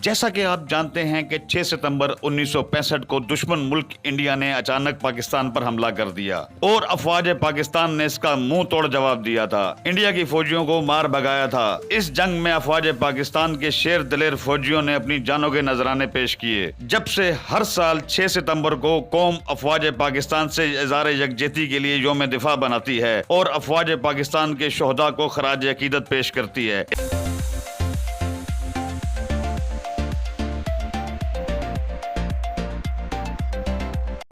جیسا کہ آپ جانتے ہیں کہ 6 ستمبر 1965 کو دشمن ملک انڈیا نے اچانک پاکستان پر حملہ کر دیا اور افواج پاکستان نے اس کا منہ توڑ جواب دیا تھا۔ انڈیا کی فوجیوں کو مار بھگایا تھا۔ اس جنگ میں افواج پاکستان کے شیر دلیر فوجیوں نے اپنی جانوں کے نذرانے پیش کیے۔ جب سے ہر سال 6 ستمبر کو قوم افواج پاکستان سے اظہار یکجہتی کے لیے یوم دفاع بناتی ہے اور افواج پاکستان کے شہداء کو خراج عقیدت پیش کرتی ہے۔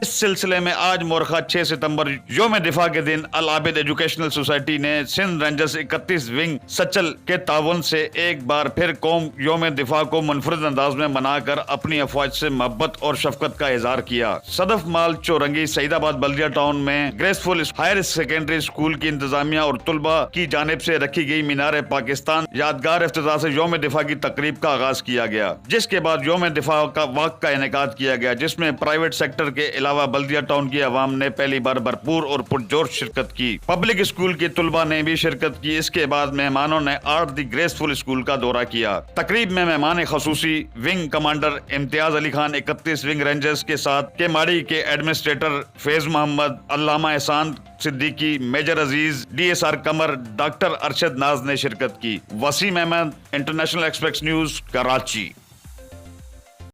اس سلسلے میں آج مورخہ 6 ستمبر یوم دفاع کے دن العابد ایجوکیشنل سوسائٹی نے سندھ رینجرز 31 ونگ سچل کے تعاون سے ایک بار پھر قوم یوم دفاع کو منفرد انداز میں منا کر اپنی افواج سے محبت اور شفقت کا اظہار کیا۔ صدف مال چورنگی سعید آباد بلدیہ ٹاؤن میں گریس فل ہائر سیکنڈری اسکول کی انتظامیہ اور طلباء کی جانب سے رکھی گئی مینار پاکستان یادگار افتتاح سے یوم دفاع کی تقریب کا آغاز کیا گیا، جس کے بعد یوم دفاع کا واک کا انعقاد کیا گیا، جس میں پرائیویٹ سیکٹر کے علاوہ بلدیہ ٹاؤن کی عوام نے پہلی بار بھرپور اور پرجوش شرکت کی۔ پبلک اسکول کے طلباء نے بھی شرکت کی۔ اس کے بعد مہمانوں نے آرٹ دی گریس فل اسکول کا دورہ کیا۔ تقریب میں مہمان خصوصی ونگ کمانڈر امتیاز علی خان 31 ونگ رینجرز کے ساتھ کے ماڑی کے ایڈمنسٹریٹر فیض محمد، علامہ Ehsan Siddiqui, major Aziz, D S R Qamar, doctor Arshad Naz نے شرکت کی۔ Waseem Ahmed, international express news, Karachi.